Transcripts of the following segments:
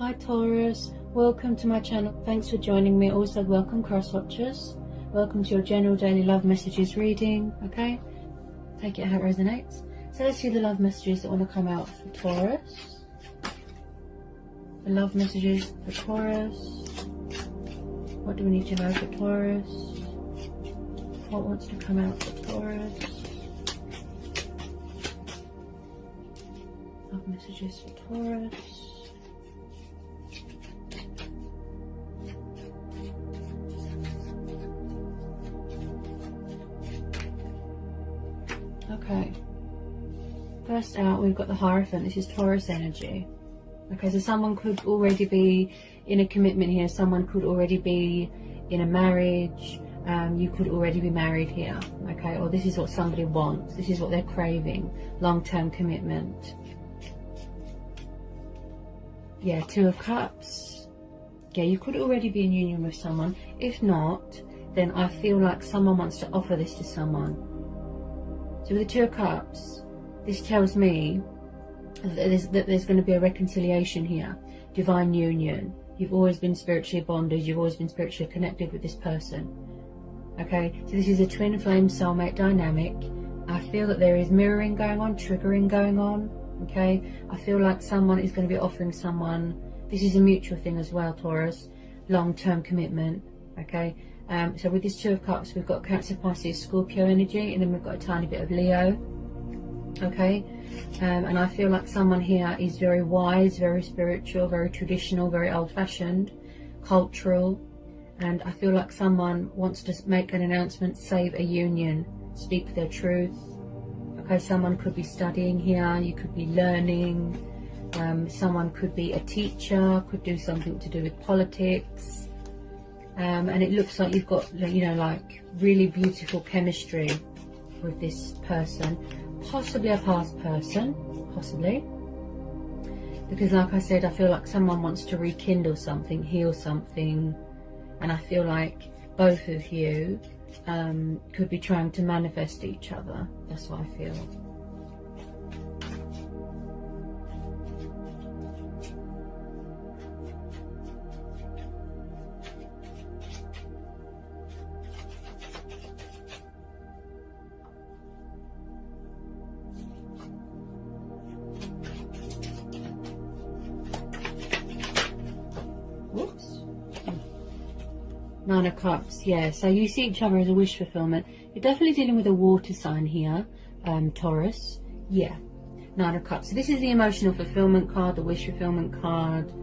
Hi Taurus, welcome to my channel. Thanks for joining me. Also welcome cross watchers. Welcome to your general daily love messages reading. Okay, take it how it resonates. So let's see the love messages that want to come out for Taurus. The love messages for Taurus. What do we need to know for Taurus? What wants to come out for Taurus? Love messages for Taurus. Okay, first out we've got the Hierophant. This is Taurus energy. Okay, so someone could already be in a commitment here. Someone could already be in a marriage. You could already be married here. Okay, or this is what somebody wants. This is what they're craving. Long-term commitment. Yeah, Two of Cups. Yeah, you could already be in union with someone. If not, then I feel like someone wants to offer this to someone. So with the Two of Cups, this tells me that there's going to be a reconciliation here. Divine union. You've always been spiritually bonded. You've always been spiritually connected with this person. Okay, so this is a twin flame soulmate dynamic. I feel that there is mirroring going on, triggering going on. Okay, I feel like someone is going to be offering someone, this is a mutual thing as well, Taurus, long-term commitment. Okay, so with this Two of Cups, we've got Cancer, Pisces, Scorpio energy, and then we've got a tiny bit of Leo. Okay, and I feel like someone here is very wise, very spiritual, very traditional, very old-fashioned, cultural, and I feel like someone wants to make an announcement, save a union, speak their truth. Okay, someone could be studying here, you could be learning, someone could be a teacher, could do something to do with politics, and it looks like you've got, you know, like really beautiful chemistry with this person, possibly a past person, possibly, because like I said, I feel like someone wants to rekindle something, heal something, and I feel like both of you could be trying to manifest each other. That's what I feel. Whoops. Nine of Cups, yeah, so you see each other as a wish fulfillment. You're definitely dealing with a water sign here, Taurus. Yeah, Nine of Cups. So this is the emotional fulfillment card, the wish fulfillment card.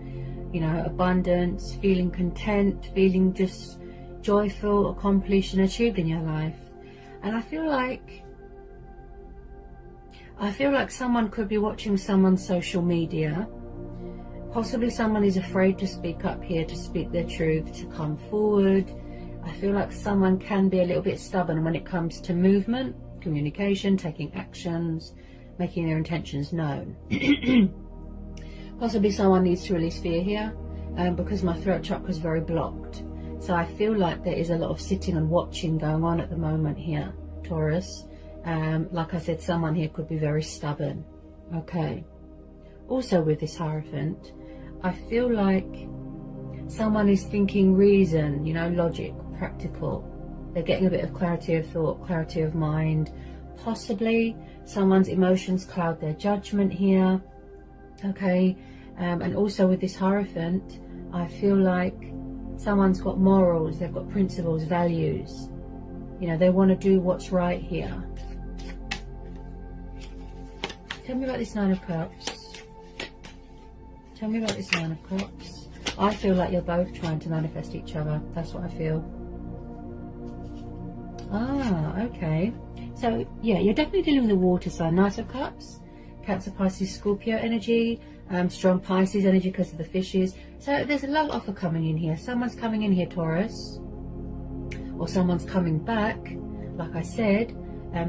You know, abundance, feeling content, feeling just joyful, accomplished and achieved in your life. And I feel like someone could be watching someone's social media. Possibly someone is afraid to speak up here, to speak their truth, to come forward. I feel like someone can be a little bit stubborn when it comes to movement, communication, taking actions, making their intentions known. Possibly someone needs to release fear here, because my throat chakra is very blocked. So I feel like there is a lot of sitting and watching going on at the moment here, Taurus. Like I said, someone here could be very stubborn. Okay. Also with this Hierophant, I feel like someone is thinking reason, you know, logic, practical. They're getting a bit of clarity of thought, clarity of mind. Possibly someone's emotions cloud their judgment here. Okay, and also with this Hierophant, I feel like someone's got morals, they've got principles, values. You know, they want to do what's right here. Tell me about this Nine of Cups. Tell me about this Nine of Cups. I feel like you're both trying to manifest each other. That's what I feel. Ah, okay. So, yeah, you're definitely dealing with the water sign. Knight of Cups, Cancer, Pisces, Scorpio energy, strong Pisces energy because of the fishes. So there's a love offer coming in here. Someone's coming in here, Taurus. Or someone's coming back, like I said,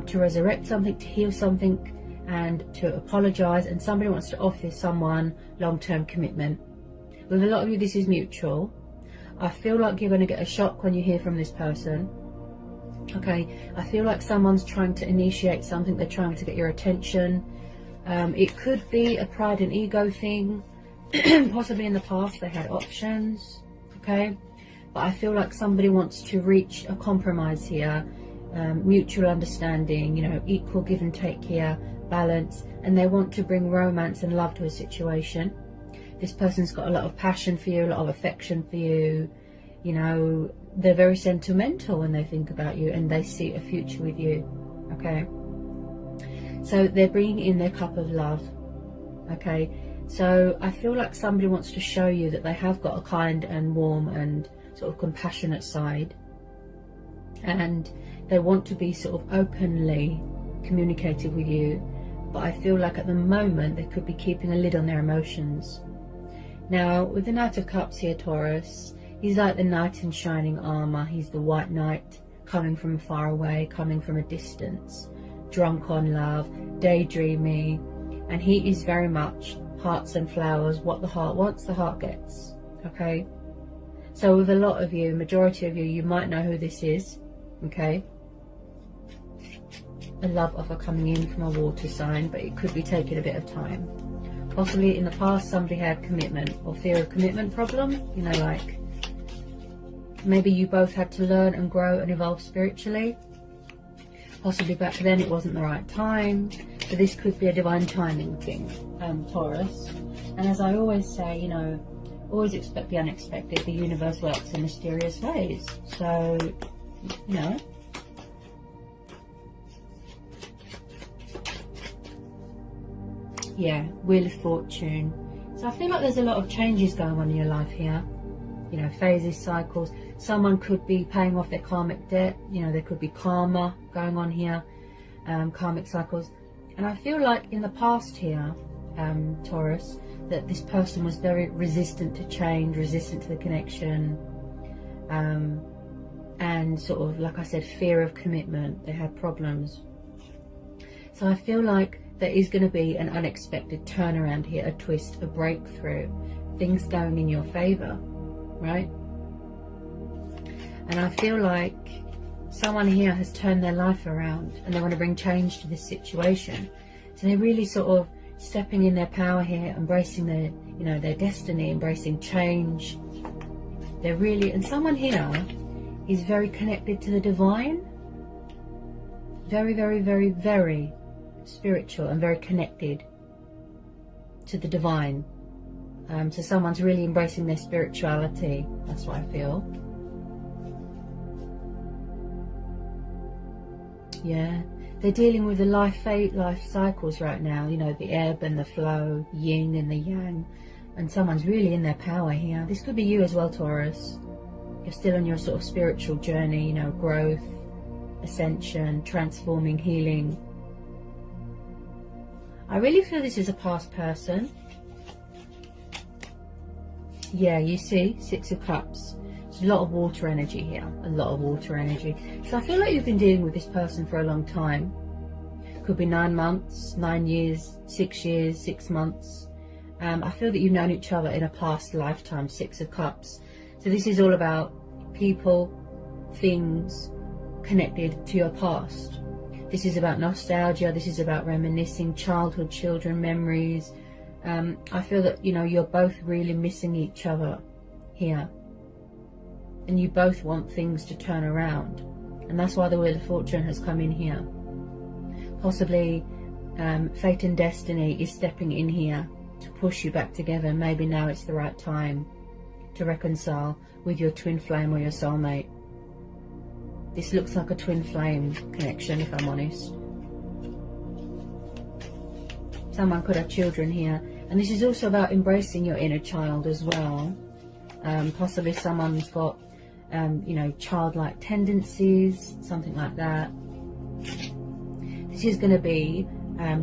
to resurrect something, to heal something, and to apologize, and somebody wants to offer someone long-term commitment. With a lot of you, this is mutual. I feel like you're going to get a shock when you hear from this person. Okay, I feel like someone's trying to initiate something. They're trying to get your attention. It could be a pride and ego thing. Possibly in the past they had options, okay? But I feel like somebody wants to reach a compromise here, mutual understanding, you know, equal give and take here, balance, and they want to bring romance and love to a situation. This person's got a lot of passion for you, a lot of affection for you, you know, they're very sentimental when they think about you and they see a future with you, okay? So they're bringing in their cup of love, okay? So I feel like somebody wants to show you that they have got a kind and warm and sort of compassionate side, and they want to be sort of openly communicative with you, but I feel like at the moment they could be keeping a lid on their emotions. Now with the Knight of Cups here, Taurus, he's like the knight in shining armor. He's the white knight coming from far away, coming from a distance, drunk on love, daydreamy, and he is very much hearts and flowers. What the heart wants, the heart gets, okay? So with a lot of you, majority of you, you might know who this is, okay? A love offer coming in from a water sign, but it could be taking a bit of time. Possibly in the past somebody had commitment or fear of commitment problem, you know, like maybe you both had to learn and grow and evolve spiritually. Possibly back then it wasn't the right time, so this could be a divine timing thing, Taurus. And as I always say, you know, always expect the unexpected. The universe works in mysterious ways. So, you know, yeah, Wheel of Fortune. So I feel like there's a lot of changes going on in your life here. You know, phases, cycles. Someone could be paying off their karmic debt. You know, there could be karma going on here, karmic cycles. And I feel like in the past here, Taurus, that this person was very resistant to change, resistant to the connection, and sort of, like I said, fear of commitment. They had problems. So I feel like there is going to be an unexpected turnaround here, a twist, a breakthrough, things going in your favor, right? And I feel like someone here has turned their life around and they want to bring change to this situation. So they're really sort of stepping in their power here, embracing their, you know, their destiny, embracing change. They're really, and someone here is very connected to the divine, very, very, very, very spiritual and very connected to the divine. So someone's really embracing their spirituality. That's what I feel. Yeah, they're dealing with the life cycles right now, you know, the ebb and the flow, yin and the yang, and someone's really in their power here. This could be you as well, Taurus. You're still on your sort of spiritual journey, you know, growth, ascension, transforming, healing. I really feel this is a past person. Yeah, you see, Six of Cups. There's a lot of water energy here, a lot of water energy. So I feel like you've been dealing with this person for a long time. Could be 9 months, 9 years, 6 years, 6 months. I feel that you've known each other in a past lifetime, Six of Cups. So this is all about people, things connected to your past. This is about nostalgia, this is about reminiscing, childhood, children, memories. I feel that, you know, you're both really missing each other here. And you both want things to turn around. And that's why the Wheel of Fortune has come in here. Possibly fate and destiny is stepping in here to push you back together. Maybe now it's the right time to reconcile with your twin flame or your soulmate. This looks like a twin flame connection, if I'm honest. Someone could have children here. And this is also about embracing your inner child as well. Possibly someone's got, you know, childlike tendencies, something like that. This is going to be,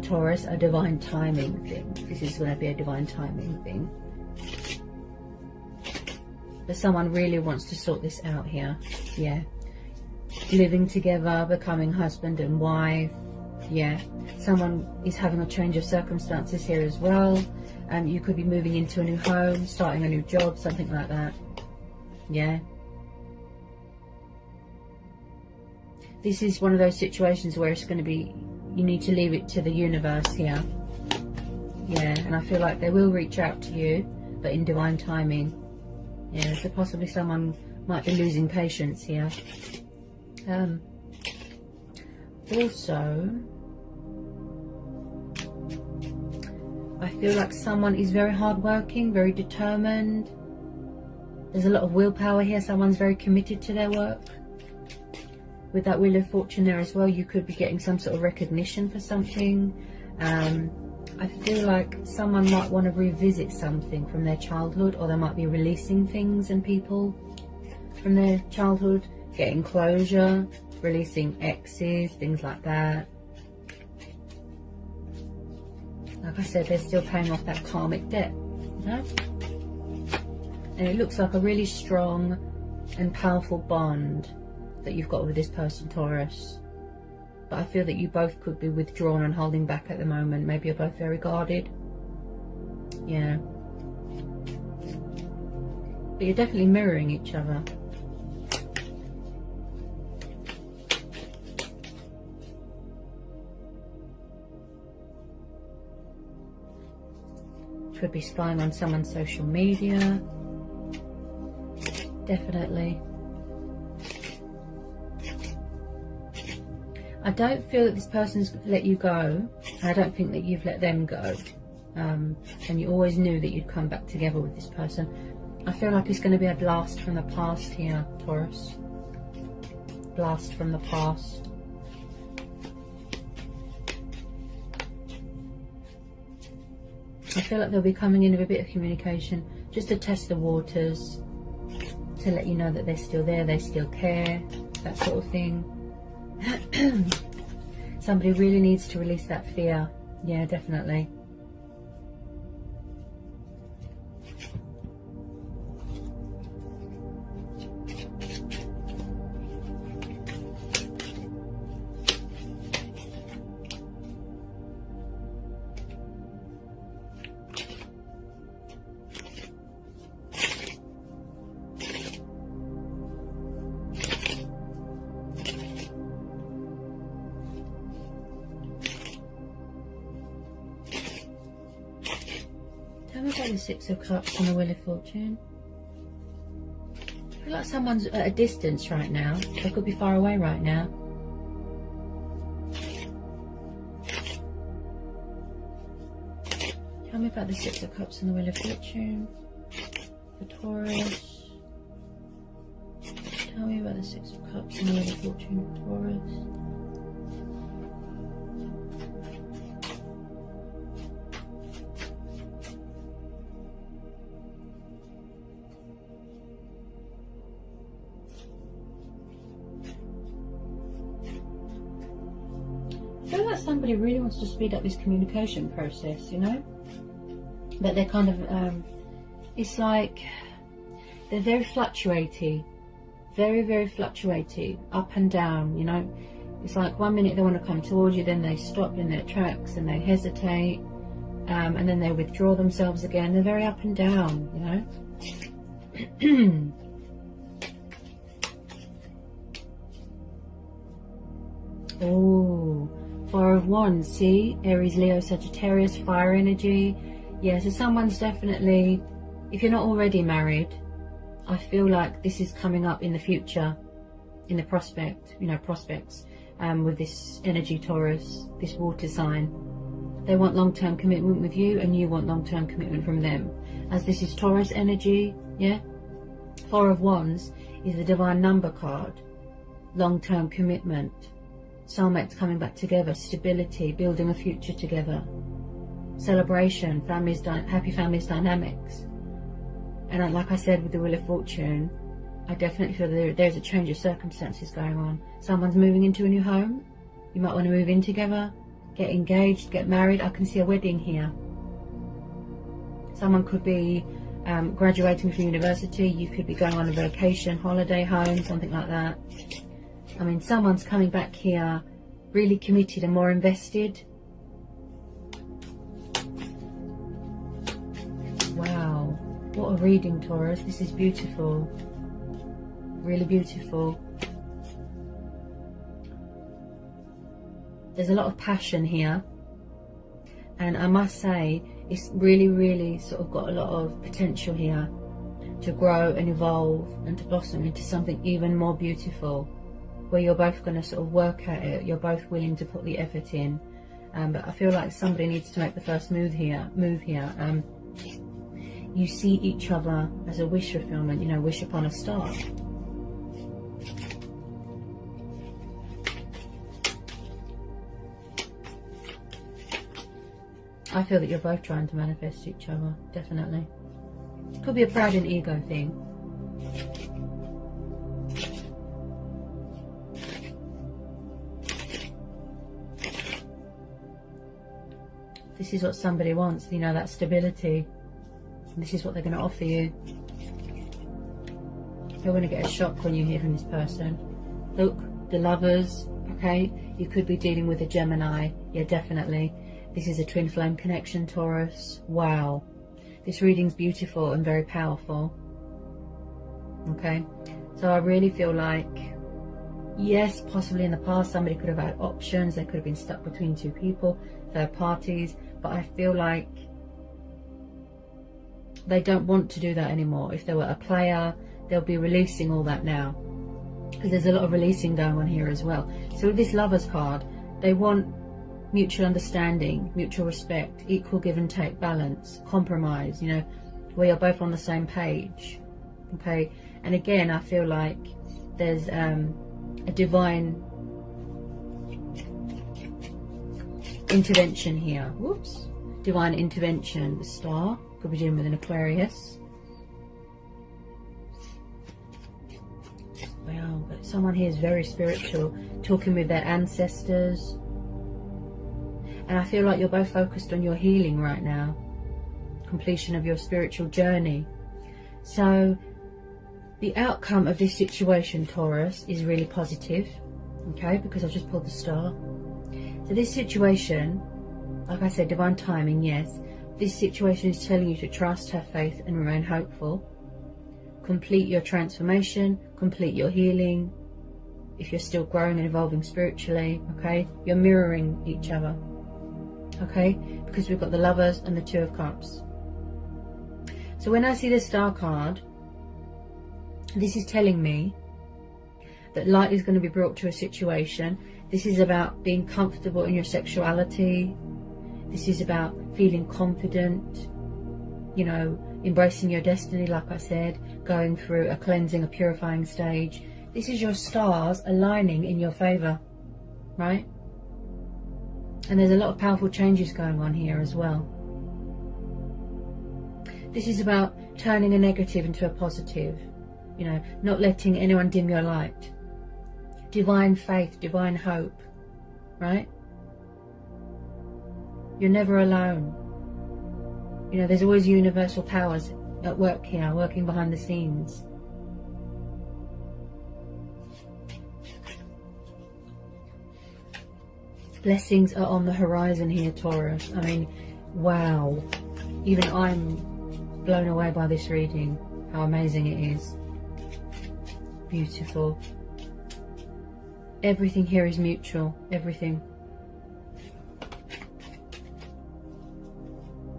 Taurus, a divine timing thing. This is going to be a divine timing thing. But someone really wants to sort this out here. Yeah. Living together, becoming husband and wife. Yeah. Someone is having a change of circumstances here as well. You could be moving into a new home, starting a new job, something like that. Yeah. This is one of those situations where it's going to be, you need to leave it to the universe here. Yeah, and I feel like they will reach out to you. but in divine timing. Yeah, so possibly someone might be losing patience here. Also, I feel like someone is very hardworking, very determined. There's a lot of willpower here. Someone's very committed to their work. With that Wheel of Fortune there as well, you could be getting some sort of recognition for something. I feel like someone might want to revisit something from their childhood, or they might be releasing things and people from their childhood, getting closure, releasing exes, things like that. Like I said, they're still paying off that karmic debt, you know? And it looks like a really strong and powerful bond that you've got with this person, Taurus. But I feel that you both could be withdrawn and holding back at the moment. Maybe you're both very guarded. Yeah. But you're definitely mirroring each other. Could be spying on someone's social media. Definitely. I don't feel that this person's let you go. I don't think that you've let them go. And you always knew that you'd come back together with this person. I feel like it's going to be a blast from the past here, Taurus. Blast from the past. I feel like they'll be coming in with a bit of communication just to test the waters, to let you know that they're still there, they still care, that sort of thing. Somebody really needs to release that fear. Yeah, definitely. Tell me about the Six of Cups and the Wheel of Fortune. I feel like someone's at a distance right now. They could be far away right now. Tell me about the Six of Cups and the Wheel of Fortune for Taurus. Tell me about the Six of Cups and the Wheel of Fortune for Taurus. I feel like somebody really wants to speed up this communication process, you know? But they're kind of, it's like they're very fluctuating. Very, very fluctuating. Up and down, you know? It's like 1 minute they want to come towards you, then they stop in their tracks and they hesitate. And then they withdraw themselves again. They're very up and down, you know? Oh. Four of Wands, see? Aries, Leo, Sagittarius, fire energy. Yeah, so someone's definitely, if you're not already married, I feel like this is coming up in the future, in the prospects, with this energy, Taurus, this water sign. They want long-term commitment with you, and you want long-term commitment from them. As this is Taurus energy, yeah? Four of Wands is the divine number card. Long-term commitment. Soulmates coming back together, stability, building a future together, celebration, happy families dynamics. And like I said with the Wheel of Fortune, I definitely feel that there's a change of circumstances going on. Someone's moving into a new home. You might want to move in together, get engaged, get married. I can see a wedding here. Someone could be graduating from university. You could be going on a vacation, holiday home, something like that. I mean, someone's coming back here really committed and more invested. Wow, what a reading, Taurus. This is beautiful. Really beautiful. There's a lot of passion here. And I must say, it's really, really sort of got a lot of potential here to grow and evolve and to blossom into something even more beautiful, where you're both going to sort of work at it, you're both willing to put the effort in. But I feel like somebody needs to make the first move here. You see each other as a wish fulfillment, you know, wish upon a star. I feel that you're both trying to manifest each other, definitely. Could be a pride and ego thing. This is what somebody wants, you know, that stability. And this is what they're going to offer you. You're going to get a shock when you hear from this person. Look, the Lovers, okay? You could be dealing with a Gemini. Yeah, definitely. This is a twin flame connection, Taurus. Wow. This reading's beautiful and very powerful. Okay? So I really feel like, yes, possibly in the past somebody could have had options. They could have been stuck between two people, third parties. But I feel like they don't want to do that anymore. If they were a player, they'll be releasing all that now. Because there's a lot of releasing going on here as well. So with this Lovers card, they want mutual understanding, mutual respect, equal give and take, balance, compromise, you know, where you're both on the same page. Okay? And again, I feel like there's a divine intervention here. Whoops. Divine intervention. The Star. Could be dealing with an Aquarius. Wow. But someone here is very spiritual. Talking with their ancestors. And I feel like you're both focused on your healing right now. Completion of your spiritual journey. So the outcome of this situation, Taurus, is really positive. Okay, because I've just pulled the Star. So this situation, like I said, divine timing, yes. This situation is telling you to trust, have faith and remain hopeful. Complete your transformation, complete your healing. If you're still growing and evolving spiritually, okay, you're mirroring each other. Okay, because we've got the Lovers and the Two of Cups. So when I see the Star card, this is telling me that light is going to be brought to a situation. This is about being comfortable in your sexuality. This is about feeling confident, you know, embracing your destiny, like I said, going through a cleansing, a purifying stage. This is your stars aligning in your favor, right? And there's a lot of powerful changes going on here as well. This is about turning a negative into a positive, you know, not letting anyone dim your light. Divine faith, divine hope, right? You're never alone. You know, there's always universal powers at work here, working behind the scenes. Blessings are on the horizon here, Taurus. I mean, wow. Even I'm blown away by this reading. How amazing it is. Beautiful. Everything here is mutual. Everything.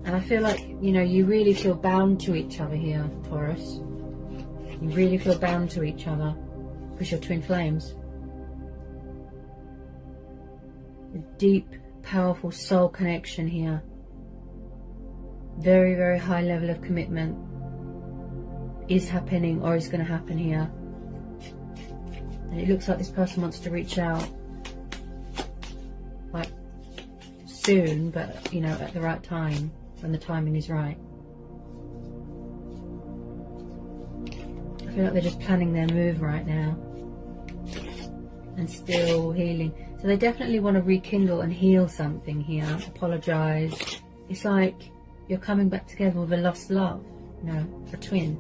And I feel like, you know, you really feel bound to each other here, Taurus. You really feel bound to each other because you're twin flames. A deep, powerful soul connection here. Very, very high level of commitment is happening or is going to happen here. And it looks like this person wants to reach out, like, soon, but, you know, at the right time, when the timing is right. I feel like they're just planning their move right now and still healing. So they definitely want to rekindle and heal something here, apologise. It's like you're coming back together with a lost love, you know, a twin.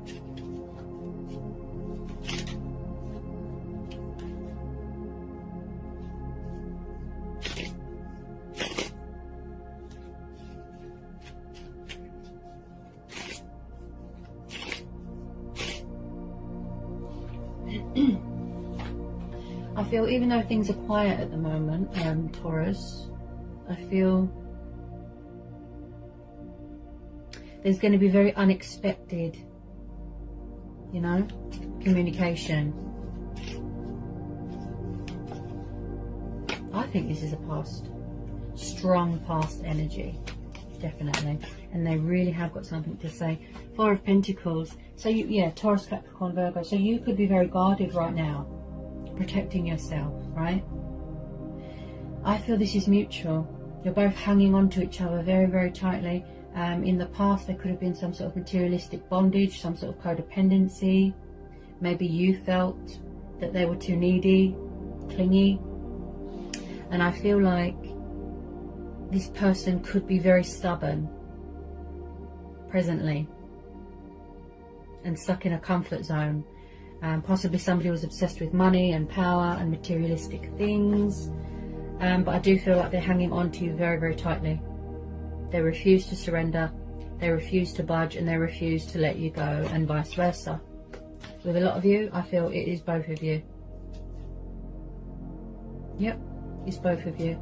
I feel, even though things are quiet at the moment, Taurus, I feel there's going to be very unexpected, you know, communication. I think this is a past, strong past energy, definitely. And they really have got something to say. Four of Pentacles. So you, yeah, Taurus, Capricorn, Virgo. So you could be very guarded right now, protecting yourself, right? I feel this is mutual. You're both hanging on to each other very, very tightly. In the past, there could have been some sort of materialistic bondage, some sort of codependency. Maybe you felt that they were too needy, clingy. And I feel like this person could be very stubborn presently and stuck in a comfort zone. Possibly somebody was obsessed with money and power and materialistic things. But I do feel like they're hanging on to you very, very tightly. They refuse to surrender, they refuse to budge, and they refuse to let you go, and vice versa. With a lot of you, I feel it is both of you. Yep, it's both of you.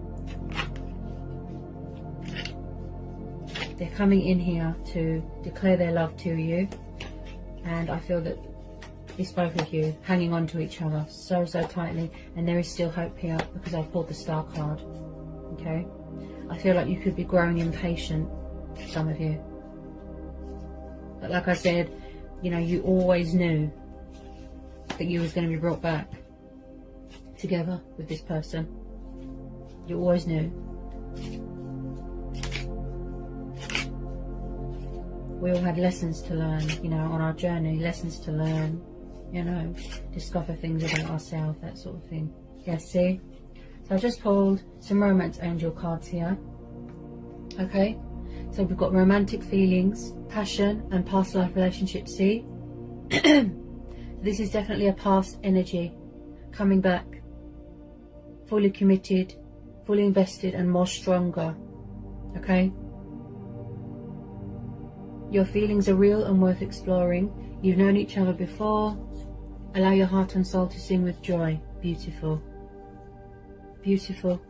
They're coming in here to declare their love to you, and I feel that it's both of you hanging on to each other so, so tightly, and there is still hope here because I've pulled the Star card. Okay, I feel like you could be growing impatient, some of you. But like I said, you know, you always knew that you was going to be brought back together with this person. You always knew. We all had lessons to learn, you know, on our journey, lessons to learn, you know, discover things about ourselves, that sort of thing. Yeah, see? So I just pulled some romance angel cards here. Okay? So we've got romantic feelings, passion, and past life relationships, see? This is definitely a past energy coming back, fully committed, fully invested, and more stronger. Okay? Your feelings are real and worth exploring. You've known each other before. Allow your heart and soul to sing with joy. Beautiful. Beautiful.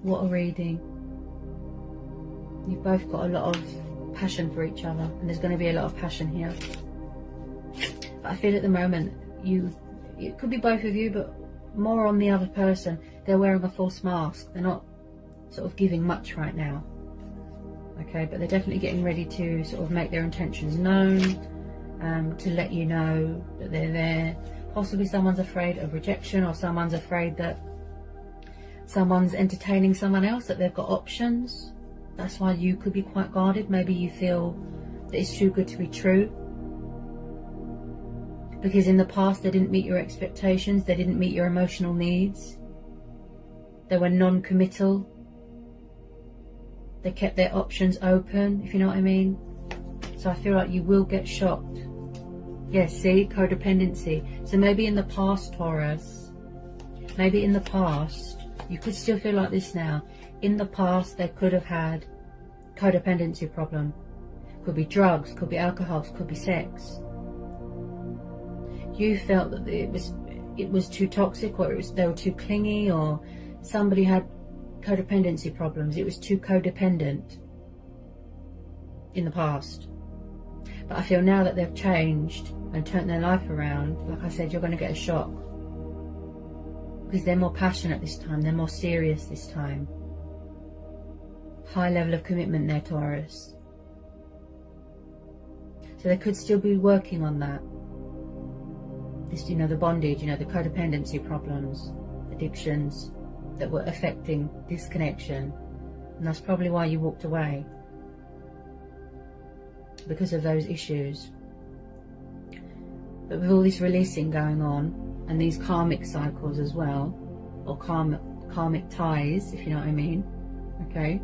What a reading. You've both got a lot of passion for each other, and there's going to be a lot of passion here. But I feel at the moment, it could be both of you, but more on the other person. They're wearing a false mask. They're not sort of giving much right now. Okay, but they're definitely getting ready to sort of make their intentions known, to let you know that they're there. Possibly someone's afraid of rejection, or someone's afraid that someone's entertaining someone else, that they've got options. That's why you could be quite guarded. Maybe you feel that it's too good to be true, because in the past they didn't meet your expectations, they didn't meet your emotional needs, they were non-committal, they kept their options open, if you know what I mean. So I feel like you will get shocked. Yes, see, codependency. So maybe in the past, Taurus, maybe in the past, you could still feel like this now. In the past, they could have had codependency problem. Could be drugs, could be alcohol, could be sex. You felt that it was too toxic, or they were too clingy, or somebody had codependency problems. It was too codependent in the past. But I feel now that they've changed and turned their life around, like I said, you're going to get a shock. Because they're more passionate this time, they're more serious this time. High level of commitment there, Taurus. So they could still be working on that. This, you know, the bondage, you know, the codependency problems, addictions that were affecting this connection. And that's probably why you walked away. Because of those issues. But with all this releasing going on, and these karmic cycles as well, or karmic ties, if you know what I mean, okay,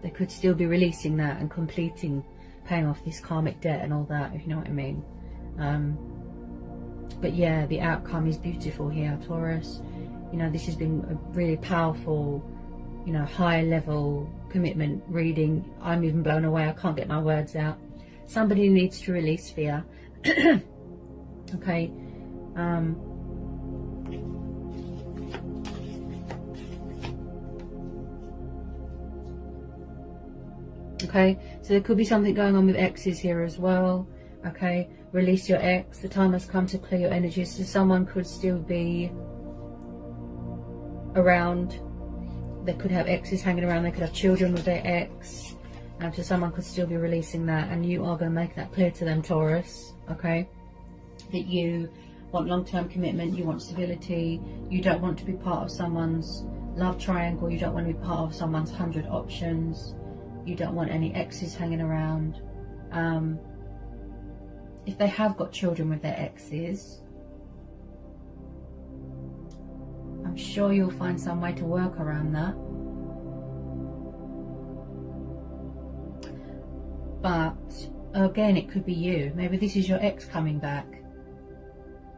they could still be releasing that and completing, paying off this karmic debt and all that, if you know what I mean. But yeah, the outcome is beautiful here, Taurus. You know, this has been a really powerful, you know, high level commitment reading. I'm even blown away. I can't get my words out. Somebody needs to release fear. Okay. Okay, so there could be something going on with exes here as well. Okay, release your ex. The time has come to clear your energies. So someone could still be around. They could have exes hanging around. They could have children with their ex. And so someone could still be releasing that. And you are going to make that clear to them, Taurus. Okay, that you want long-term commitment. You want stability. You don't want to be part of someone's love triangle. You don't want to be part of someone's 100 options. You don't want any exes hanging around. If they have got children with their exes, I'm sure you'll find some way to work around that. But again, it could be you. Maybe this is your ex coming back.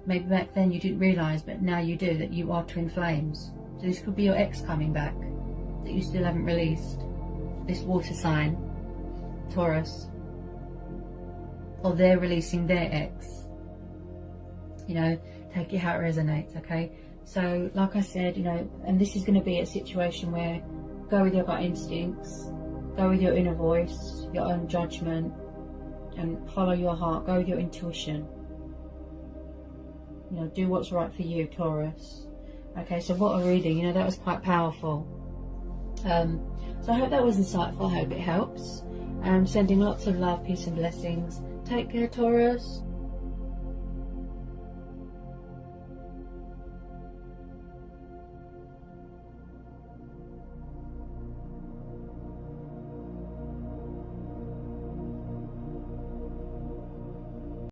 Maybe back then you didn't realise, but now you do, that you are twin flames. So this could be your ex coming back that you still haven't released. This water sign, Taurus, or they're releasing their ex. You know, take it how it resonates. Okay, so like I said, you know, and this is going to be a situation where go with your gut instincts, go with your inner voice, your own judgment, and follow your heart. Go with your intuition. You know, do what's right for you, Taurus. Okay, so what a reading. You know, that was quite powerful. So I hope that was insightful. I hope it helps. Sending lots of love, peace and blessings. Take care, Taurus.